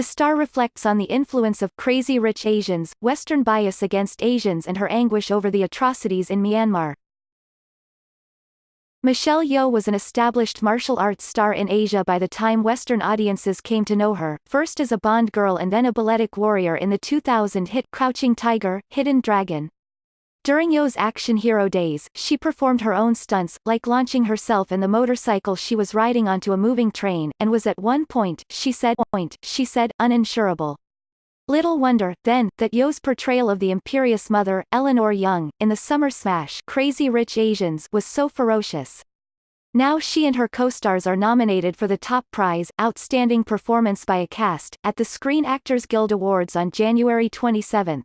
The star reflects on the influence of Crazy Rich Asians, Western bias against Asians and her anguish over the atrocities in Myanmar. Michelle Yeoh was an established martial arts star in Asia by the time Western audiences came to know her, first as a Bond girl and then a balletic warrior in the 2000 hit Crouching Tiger, Hidden Dragon. During Yeoh's action hero days, she performed her own stunts, like launching herself and the motorcycle she was riding onto a moving train, and was at one point, she said, uninsurable. Little wonder, then, that Yeoh's portrayal of the imperious mother, Eleanor Young, in the summer smash Crazy Rich Asians was so ferocious. Now she and her co-stars are nominated for the top prize, Outstanding Performance by a Cast, at the Screen Actors Guild Awards on January 27.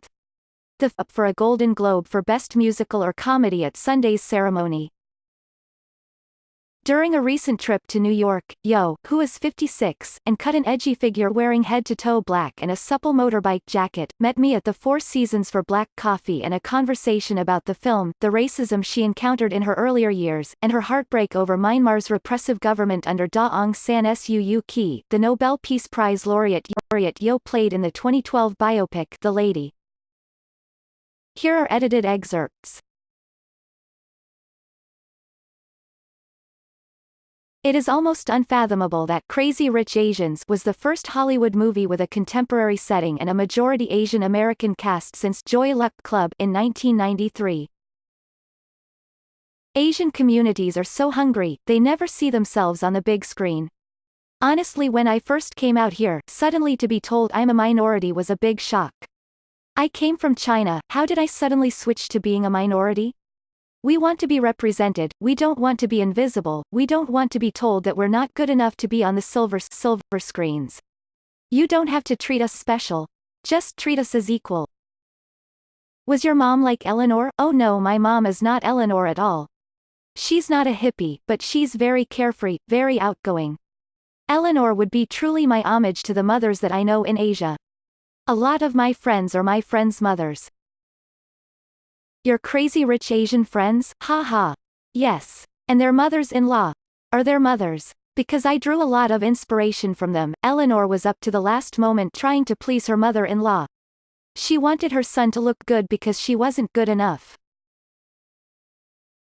Up for a Golden Globe for Best Musical or Comedy at Sunday's ceremony. During a recent trip to New York, Yeoh, who is 56, and cut an edgy figure wearing head-to-toe black and a supple motorbike jacket, met me at the Four Seasons for black coffee and a conversation about the film, the racism she encountered in her earlier years, and her heartbreak over Myanmar's repressive government under Daw Aung San Suu Kyi, the Nobel Peace Prize laureate Yeoh played in the 2012 biopic The Lady. Here are edited excerpts. It is almost unfathomable that Crazy Rich Asians was the first Hollywood movie with a contemporary setting and a majority Asian American cast since Joy Luck Club in 1993. Asian communities are so hungry, they never see themselves on the big screen. Honestly, when I first came out here, suddenly to be told I'm a minority was a big shock. I came from China, how did I suddenly switch to being a minority? We want to be represented, we don't want to be invisible, we don't want to be told that we're not good enough to be on the silver screens. You don't have to treat us special. Just treat us as equal. Was your mom like Eleanor? Oh no, my mom is not Eleanor at all. She's not a hippie, but she's very carefree, very outgoing. Eleanor would be truly my homage to the mothers that I know in Asia. A lot of my friends are my friends' mothers. Your Crazy Rich Asian friends? Ha ha. Yes. And their mothers-in-law. Are their mothers. Because I drew a lot of inspiration from them. Eleanor was up to the last moment trying to please her mother-in-law. She wanted her son to look good because she wasn't good enough.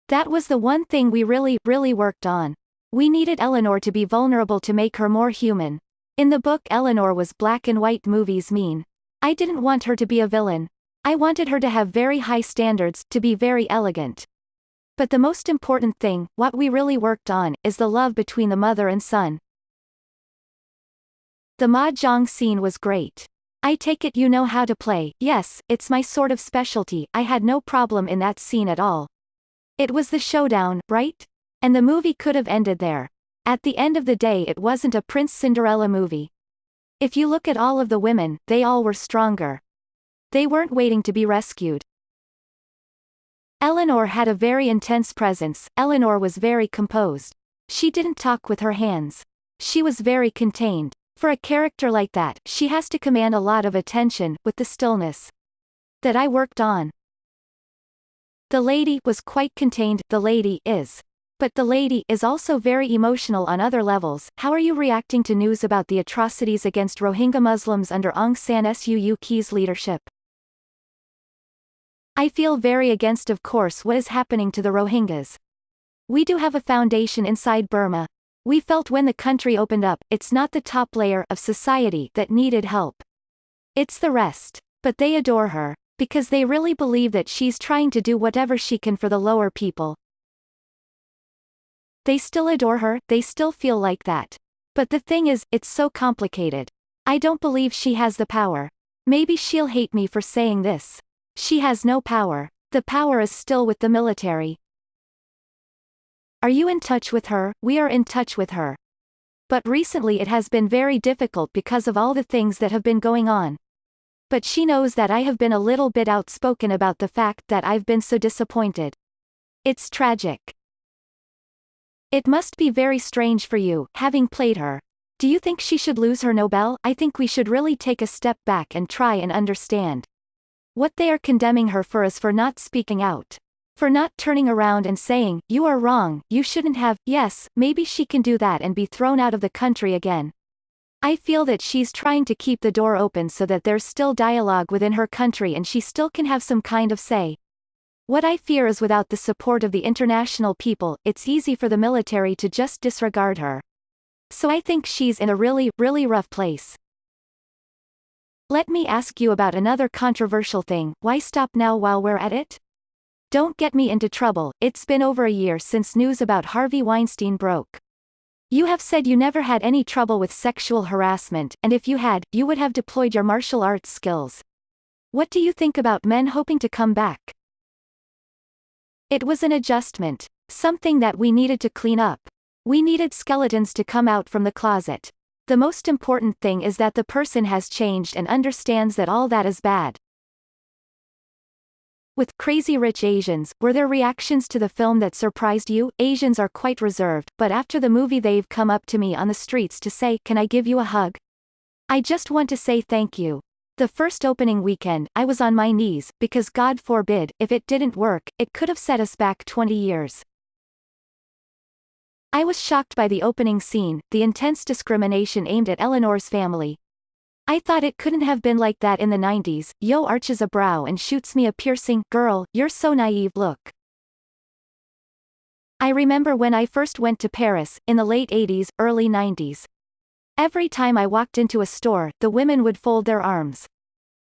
That was the one thing we really worked on. We needed Eleanor to be vulnerable to make her more human. In the book Eleanor was black and white movies mean. I didn't want her to be a villain. I wanted her to have very high standards, to be very elegant. But the most important thing, what we really worked on, is the love between the mother and son. The mahjong scene was great. I take it you know how to play. Yes, it's my sort of specialty. I had no problem in that scene at all. It was the showdown, right? And the movie could have ended there. At the end of the day it wasn't a Prince Cinderella movie. If you look at all of the women, they all were stronger. They weren't waiting to be rescued. Eleanor had a very intense presence. Eleanor was very composed. She didn't talk with her hands. She was very contained. For a character like that, she has to command a lot of attention, with the stillness that I worked on. The lady was quite contained, the lady is. But the lady is also very emotional on other levels. How are you reacting to news about the atrocities against Rohingya Muslims under Aung San Suu Kyi's leadership? I feel very against, of course, what is happening to the Rohingyas. We do have a foundation inside Burma. We felt when the country opened up, it's not the top layer of society that needed help. It's the rest. But they adore her. Because they really believe that she's trying to do whatever she can for the lower people. They still adore her, they still feel like that. But the thing is, it's so complicated. I don't believe she has the power. Maybe she'll hate me for saying this. She has no power. The power is still with the military. Are you in touch with her? We are in touch with her. But recently it has been very difficult because of all the things that have been going on. But she knows that I have been a little bit outspoken about the fact that I've been so disappointed. It's tragic. It must be very strange for you, having played her. Do you think she should lose her Nobel? I think we should really take a step back and try and understand. What they are condemning her for is for not speaking out. For not turning around and saying, you are wrong, you shouldn't have. Yes, maybe she can do that and be thrown out of the country again. I feel that she's trying to keep the door open so that there's still dialogue within her country and she still can have some kind of say. What I fear is without the support of the international people, it's easy for the military to just disregard her. So I think she's in a really, really rough place. Let me ask you about another controversial thing. Why stop now while we're at it? Don't get me into trouble, it's been over a year since news about Harvey Weinstein broke. You have said you never had any trouble with sexual harassment, and if you had, you would have deployed your martial arts skills. What do you think about men hoping to come back? It was an adjustment. Something that we needed to clean up. We needed skeletons to come out from the closet. The most important thing is that the person has changed and understands that all that is bad. With Crazy Rich Asians, were there reactions to the film that surprised you? Asians are quite reserved, but after the movie they've come up to me on the streets to say, "Can I give you a hug? I just want to say thank you." The first opening weekend, I was on my knees, because God forbid, if it didn't work, it could have set us back 20 years. I was shocked by the opening scene, the intense discrimination aimed at Eleanor's family. I thought it couldn't have been like that in the 90s. Yeoh arches a brow and shoots me a piercing, "Girl, you're so naive," look. I remember when I first went to Paris, in the late 80s, early 90s. Every time I walked into a store, the women would fold their arms.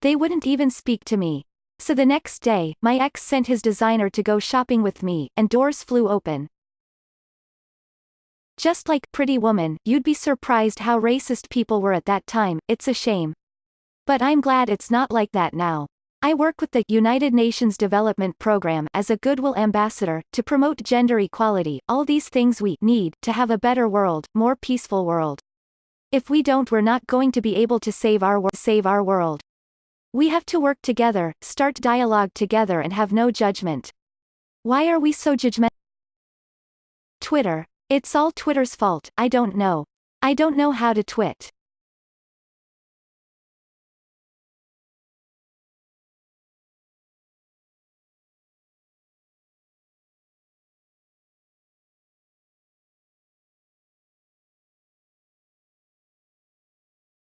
They wouldn't even speak to me. So the next day, my ex sent his designer to go shopping with me, and doors flew open. Just like Pretty Woman, you'd be surprised how racist people were at that time. It's a shame. But I'm glad it's not like that now. I work with the United Nations Development Program as a Goodwill Ambassador, to promote gender equality, all these things we need to have a better world, more peaceful world. If we don't, we're not going to be able to save our world. We have to work together, start dialogue together and have no judgment. Why are we so judgmental? Twitter. It's all Twitter's fault. I don't know how to twit.